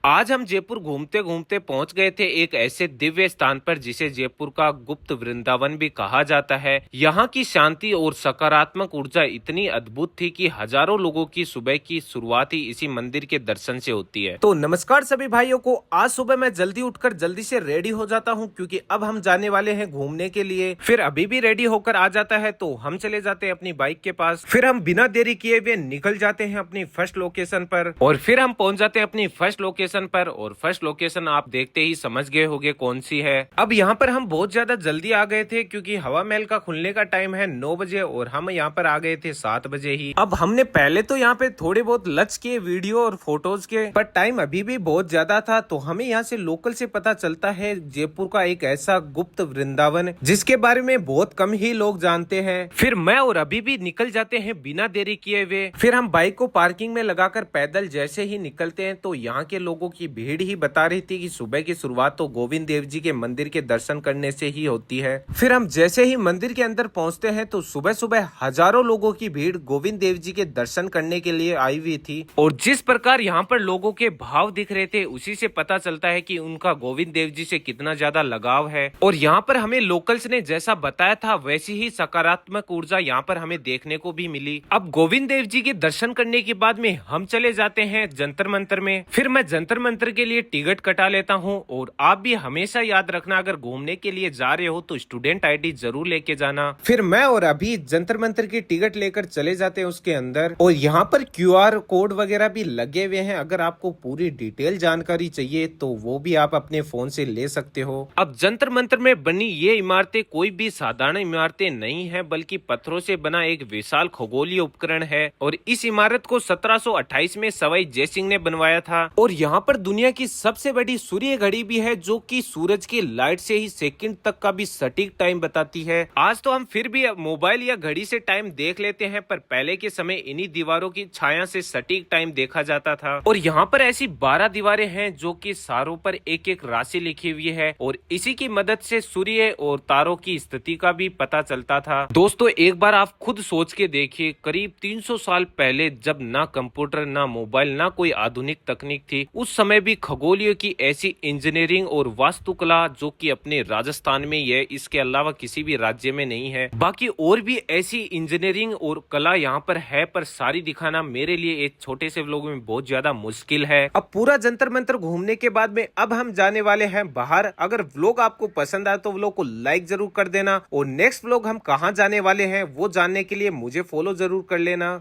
आज हम जयपुर घूमते घूमते पहुंच गए थे एक ऐसे दिव्य स्थान पर जिसे जयपुर का गुप्त वृंदावन भी कहा जाता है। यहाँ की शांति और सकारात्मक ऊर्जा इतनी अद्भुत थी कि हजारों लोगों की सुबह की शुरुआत ही इसी मंदिर के दर्शन से होती है। तो नमस्कार सभी भाइयों को। आज सुबह मैं जल्दी उठकर जल्दी से रेडी हो जाता हूँ क्योंकि अब हम जाने वाले हैं घूमने के लिए। फिर अभी भी रेडी होकर आ जाता है तो हम चले जाते हैं अपनी बाइक के पास। फिर हम बिना देरी किए हुए निकल जाते हैं अपनी फर्स्ट लोकेशन पर और फिर हम पहुंच जाते हैं अपनी फर्स्ट लोकेशन पर। और फर्स्ट लोकेशन आप देखते ही समझ गए होंगे कौन सी है। अब यहाँ पर हम बहुत ज्यादा जल्दी आ गए थे क्योंकि हवा महल का खुलने का टाइम है 9 बजे और हम यहाँ पर आ गए थे 7 बजे ही। अब हमने पहले तो यहाँ पे थोड़े बहुत लच किए वीडियो और फोटोज के, पर टाइम अभी भी बहुत ज्यादा था तो हमें यहाँ से लोकल से पता चलता है जयपुर का एक ऐसा गुप्त वृंदावन जिसके बारे में बहुत कम ही लोग जानते हैं। फिर मैं और अभी भी निकल जाते हैं बिना देरी किए हुए। फिर हम बाइक को पार्किंग में लगाकर पैदल जैसे ही निकलते हैं तो यहाँ के लोगों की भीड़ ही बता रही थी कि सुबह की शुरुआत तो गोविंद देव जी के मंदिर के दर्शन करने से ही होती है। फिर हम जैसे ही मंदिर के अंदर पहुंचते हैं तो सुबह सुबह हजारों लोगों की भीड़ गोविंद देव जी के दर्शन करने के लिए आई हुई थी। और जिस प्रकार यहाँ पर लोगों के भाव दिख रहे थे उसी से पता चलता है कि उनका गोविंद देव जी से कितना ज्यादा लगाव है। और यहाँ पर हमें लोकल्स ने जैसा बताया था वैसी ही सकारात्मक ऊर्जा यहाँ पर हमें देखने को भी मिली। अब गोविंद देव जी के दर्शन करने के बाद में हम चले जाते हैं जंतर मंतर में। फिर मैं जंतर मंत्र के लिए टिकट कटा लेता हूं। और आप भी हमेशा याद रखना अगर घूमने के लिए जा रहे हो तो स्टूडेंट आईडी जरूर लेके जाना। फिर मैं और अभी जंतर मंत्र की टिकट लेकर चले जाते हैं उसके अंदर। और यहाँ पर क्यूआर कोड वगैरह भी लगे हुए हैं। अगर आपको पूरी डिटेल जानकारी चाहिए तो वो भी आप अपने फोन से ले सकते हो। अब जंतर मंत्र में बनी ये इमारतें कोई भी साधारण इमारतें नहीं है बल्कि पत्थरों से बना एक विशाल खगोलीय उपकरण है। और इस इमारत को 1728 में सवाई जय सिंह ने बनवाया था। और यहाँ पर दुनिया की सबसे बड़ी सूर्य घड़ी भी है जो कि सूरज की लाइट से ही सेकंड तक का भी सटीक टाइम बताती है। आज तो हम फिर भी मोबाइल या घड़ी से टाइम देख लेते हैं पर पहले के समय इन्हीं दीवारों की छाया से सटीक टाइम देखा जाता था। और यहाँ पर ऐसी 12 दीवारें हैं जो कि सारों पर एक एक राशि लिखी हुई है और इसी की मदद से सूर्य और तारों की स्थिति का भी पता चलता था। दोस्तों एक बार आप खुद सोच के देखिए, करीब 300 साल पहले जब ना कंप्यूटर ना मोबाइल ना कोई आधुनिक तकनीक थी, उस समय भी खगोलीय की ऐसी इंजीनियरिंग और वास्तुकला जो कि अपने राजस्थान में है, इसके अलावा किसी भी राज्य में नहीं है। बाकी और भी ऐसी इंजीनियरिंग और कला यहाँ पर है पर सारी दिखाना मेरे लिए एक छोटे से व्लॉग में बहुत ज्यादा मुश्किल है। अब पूरा जंतर मंतर घूमने के बाद में अब हम जाने वाले हैं बाहर। अगर व्लॉग आपको पसंद आए तो व्लॉग को लाइक जरूर कर देना और नेक्स्ट व्लॉग हम कहाँ जाने वाले हैं वो जानने के लिए मुझे फॉलो जरूर कर लेना।